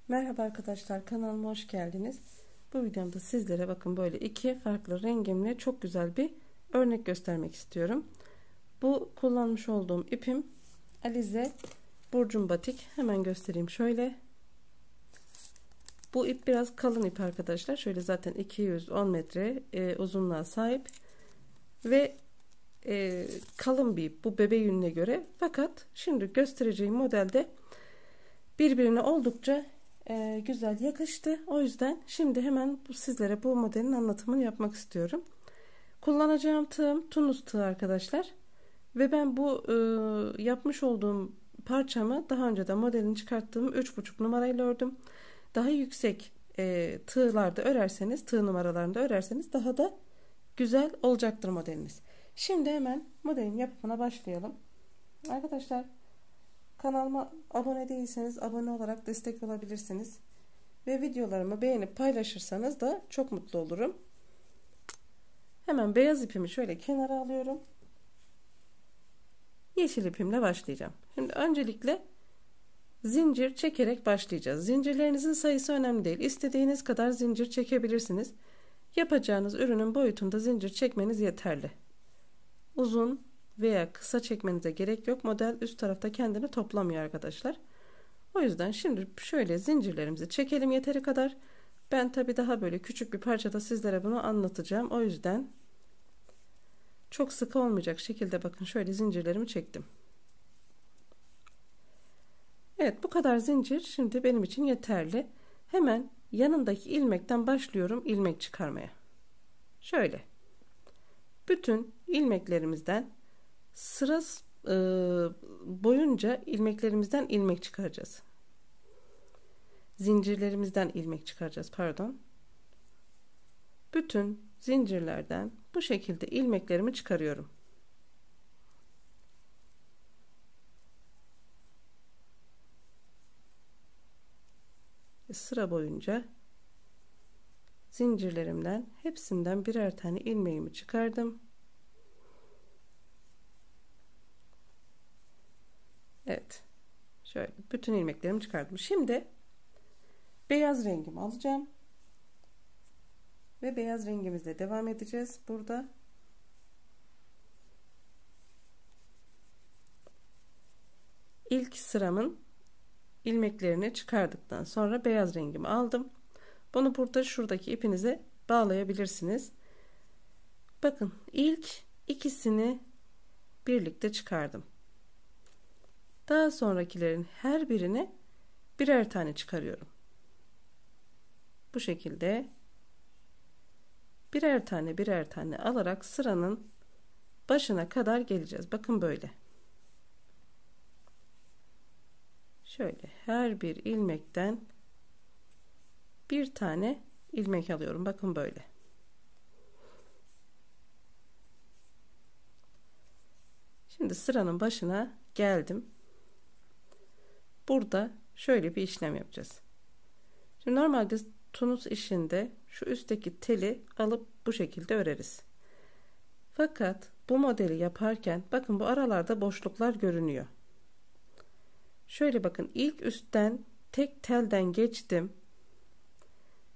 Merhaba arkadaşlar, kanalıma hoş geldiniz. Bu videomda sizlere bakın böyle iki farklı rengimle çok güzel bir örnek göstermek istiyorum. Bu kullanmış olduğum ipim Alize Burcun Batik. Hemen göstereyim şöyle. Bu ip biraz kalın ip arkadaşlar. Şöyle zaten 210 metre uzunluğa sahip ve kalın bir ip bu bebe yününe göre. Fakat şimdi göstereceğim modelde birbirine oldukça güzel yakıştı. O yüzden şimdi hemen sizlere bu modelin anlatımını yapmak istiyorum. Kullanacağım tığım Tunus tığı arkadaşlar. Ve ben bu yapmış olduğum parçamı daha önce de modelini çıkarttığım 3,5 numarayla ördüm. Daha yüksek tığlarda örerseniz, tığ numaralarında örerseniz daha da güzel olacaktır modeliniz. Şimdi hemen modelin yapımına başlayalım. Arkadaşlar, kanalıma abone değilseniz abone olarak destek olabilirsiniz. Ve videolarımı beğenip paylaşırsanız da çok mutlu olurum. Hemen beyaz ipimi şöyle kenara alıyorum. Yeşil ipimle başlayacağım. Şimdi öncelikle zincir çekerek başlayacağız. Zincirlerinizin sayısı önemli değil. İstediğiniz kadar zincir çekebilirsiniz. Yapacağınız ürünün boyutunda zincir çekmeniz yeterli. Uzun veya kısa çekmenize gerek yok. Model üst tarafta kendini toplamıyor arkadaşlar. O yüzden şimdi şöyle zincirlerimizi çekelim yeteri kadar. Ben tabi daha böyle küçük bir parçada sizlere bunu anlatacağım. O yüzden çok sıkı olmayacak şekilde bakın şöyle zincirlerimi çektim. Evet, bu kadar zincir şimdi benim için yeterli. Hemen yanındaki ilmekten başlıyorum ilmek çıkarmaya. Şöyle bütün ilmeklerimizden sıra boyunca ilmeklerimizden ilmek çıkaracağız. Zincirlerimizden ilmek çıkaracağız, pardon. Bütün zincirlerden bu şekilde ilmeklerimi çıkarıyorum. Sıra boyunca zincirlerimden hepsinden birer tane ilmeğimi çıkardım. Evet, şöyle bütün ilmeklerimi çıkardım. Şimdi beyaz rengimi alacağım ve beyaz rengimizle devam edeceğiz. Burada ilk sıramın ilmeklerini çıkardıktan sonra beyaz rengimi aldım. Bunu burada şuradaki ipinize bağlayabilirsiniz. Bakın ilk ikisini birlikte çıkardım. Daha sonrakilerin her birine birer tane çıkarıyorum. Bu şekilde birer tane birer tane alarak sıranın başına kadar geleceğiz. Bakın böyle. Şöyle her bir ilmekten bir tane ilmek alıyorum. Bakın böyle. Şimdi sıranın başına geldim. Burada şöyle bir işlem yapacağız. Şimdi normalde Tunus işinde şu üstteki teli alıp bu şekilde öreriz. Fakat bu modeli yaparken bakın bu aralarda boşluklar görünüyor. Şöyle bakın, ilk üstten tek telden geçtim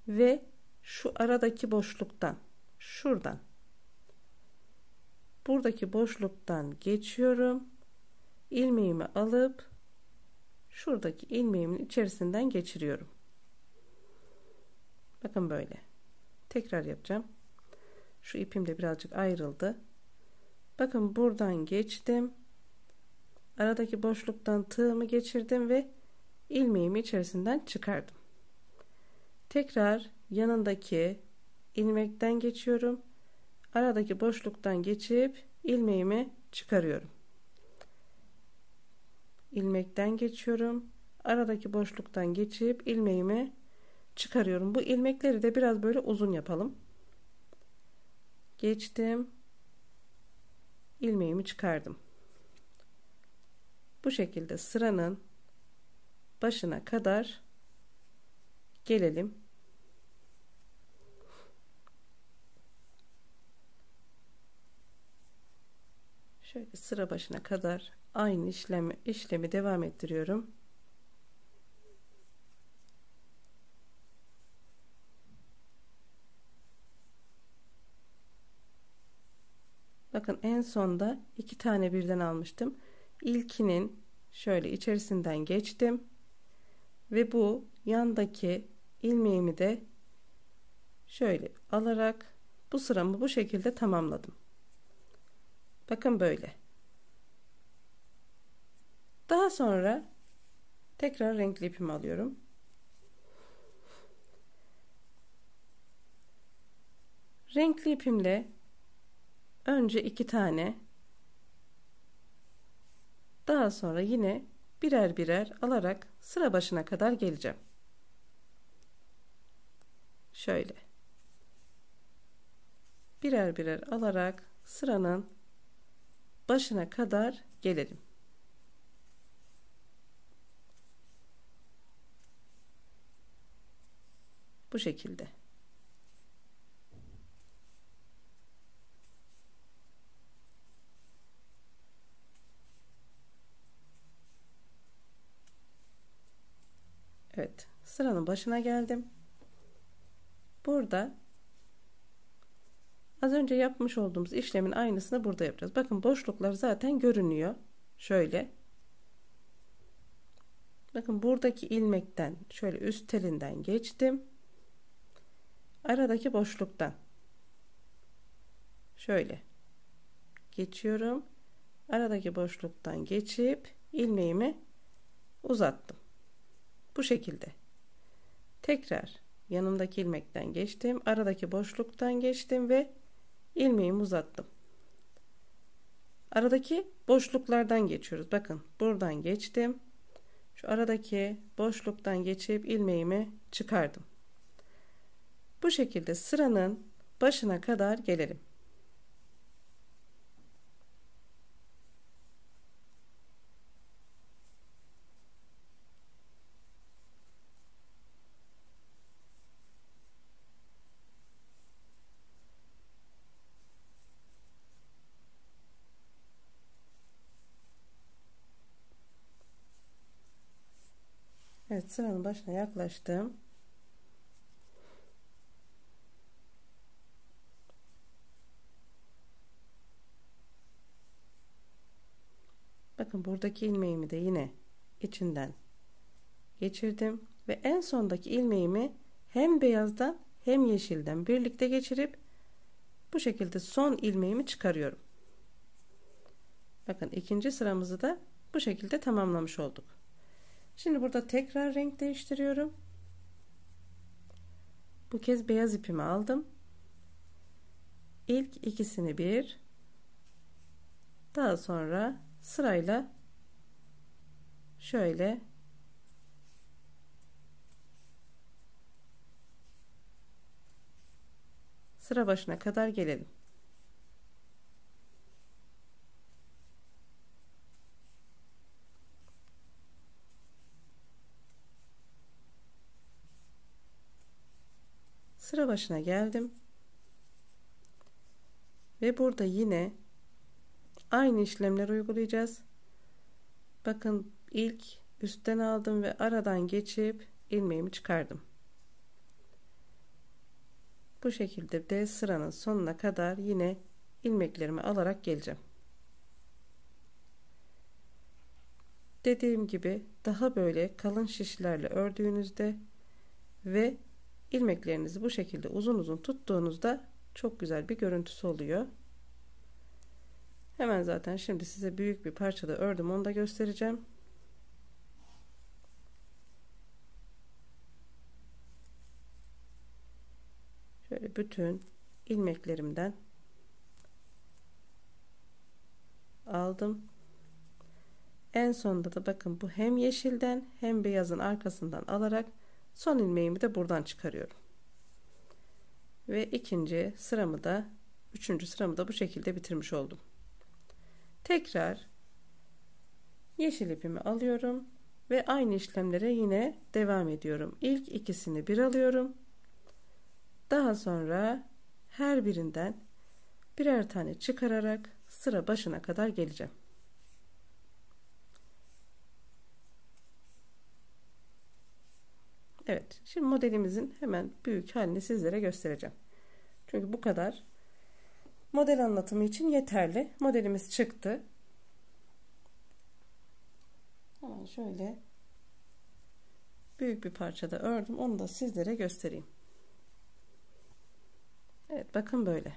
ve şu aradaki boşluktan, şuradan, buradaki boşluktan geçiyorum. İlmeğimi alıp şuradaki ilmeğimin içerisinden geçiriyorum. Bakın böyle. Tekrar yapacağım. Şu ipim de birazcık ayrıldı. Bakın buradan geçtim. Aradaki boşluktan tığımı geçirdim ve ilmeğimi içerisinden çıkardım. Tekrar yanındaki ilmekten geçiyorum. Aradaki boşluktan geçip ilmeğimi çıkarıyorum. İlmekten geçiyorum. Aradaki boşluktan geçip ilmeğimi çıkarıyorum. Bu ilmekleri de biraz böyle uzun yapalım. Geçtim. İlmeğimi çıkardım. Bu şekilde sıranın başına kadar gelelim. Şöyle sıra başına kadar aynı işlemi devam ettiriyorum. Bakın en sonda 2 tane birden almıştım. İlkinin şöyle içerisinden geçtim ve bu yandaki ilmeğimi de şöyle alarak bu sıramı bu şekilde tamamladım. Bakın böyle. Daha sonra tekrar renkli ipimi alıyorum. Renkli ipimle önce 2 tane, daha sonra yine birer birer alarak sıra başına kadar geleceğim. Şöyle birer birer alarak sıranın başına kadar gelelim. Bu şekilde. Evet, sıranın başına geldim. Burada az önce yapmış olduğumuz işlemin aynısını burada yapacağız. Bakın boşluklar zaten görünüyor. Şöyle. Bakın buradaki ilmekten şöyle üst telinden geçtim. Aradaki boşluktan şöyle geçiyorum. Aradaki boşluktan geçip ilmeğimi uzattım. Bu şekilde. Tekrar yanımdaki ilmekten geçtim. Aradaki boşluktan geçtim ve ilmeğimi uzattım. Aradaki boşluklardan geçiyoruz. Bakın buradan geçtim. Şu aradaki boşluktan geçip ilmeğimi çıkardım. Bu şekilde sıranın başına kadar gelelim. Evet, sıranın başına yaklaştım. Bakın buradaki ilmeğimi de yine içinden geçirdim ve en sondaki ilmeğimi hem beyazdan hem yeşilden birlikte geçirip bu şekilde son ilmeğimi çıkarıyorum. Bakın ikinci sıramızı da bu şekilde tamamlamış olduk. Şimdi burada tekrar renk değiştiriyorum. Bu kez beyaz ipimi aldım. İlk ikisini bir, daha sonra sırayla şöyle sıra başına kadar gelelim. Sıra başına geldim. Ve burada yine aynı işlemleri uygulayacağız. Bakın ilk üstten aldım ve aradan geçip ilmeğimi çıkardım. Bu şekilde de sıranın sonuna kadar yine ilmeklerimi alarak geleceğim. Dediğim gibi daha böyle kalın şişlerle ördüğünüzde ve ilmeklerinizi bu şekilde uzun uzun tuttuğunuzda çok güzel bir görüntüsü oluyor. Hemen zaten şimdi size büyük bir parçada ördüm, onu da göstereceğim. Şöyle bütün ilmeklerimden aldım. En sonunda da bakın bu hem yeşilden hem beyazın arkasından alarak son ilmeğimi de buradan çıkarıyorum. Ve ikinci sıramı da üçüncü sıramı da bu şekilde bitirmiş oldum. Tekrar yeşil ipimi alıyorum ve aynı işlemlere yine devam ediyorum. İlk ikisini bir alıyorum. Daha sonra her birinden birer tane çıkararak sıra başına kadar geleceğim. Evet, şimdi modelimizin hemen büyük halini sizlere göstereceğim. Çünkü bu kadar model anlatımı için yeterli. Modelimiz çıktı. Hemen şöyle büyük bir parçada ördüm. Onu da sizlere göstereyim. Evet, bakın böyle.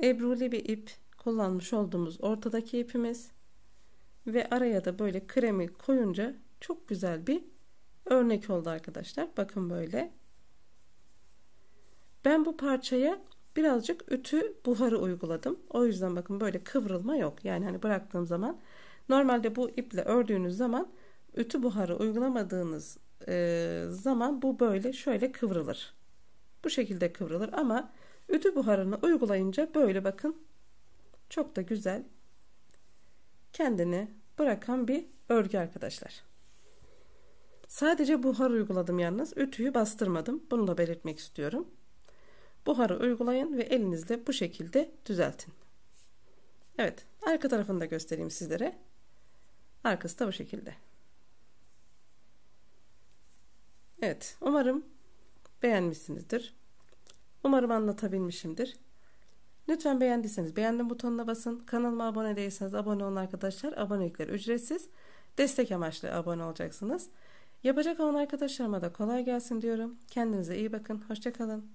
Ebruli bir ip kullanmış olduğumuz ortadaki ipimiz ve araya da böyle kremi koyunca çok güzel bir örnek oldu arkadaşlar. Bakın böyle. Ben bu parçaya birazcık ütü buharı uyguladım. O yüzden bakın böyle kıvrılma yok. Yani hani bıraktığım zaman, normalde bu iple ördüğünüz zaman ütü buharı uygulamadığınız zaman bu böyle şöyle kıvrılır. Bu şekilde kıvrılır ama ütü buharını uygulayınca böyle bakın çok da güzel kendini bırakan bir örgü arkadaşlar. Sadece buhar uyguladım yalnız. Ütüyü bastırmadım. Bunu da belirtmek istiyorum. Buharı uygulayın ve elinizle bu şekilde düzeltin. Evet, arka tarafını da göstereyim sizlere. Arkası da bu şekilde. Evet, umarım beğenmişsinizdir. Umarım anlatabilmişimdir. Lütfen beğendiyseniz beğendim butonuna basın. Kanalıma abone değilseniz abone olun arkadaşlar. Abonelikler ücretsiz. Destek amaçlı abone olacaksınız. Yapacak olan arkadaşlarıma da kolay gelsin diyorum. Kendinize iyi bakın. Hoşça kalın.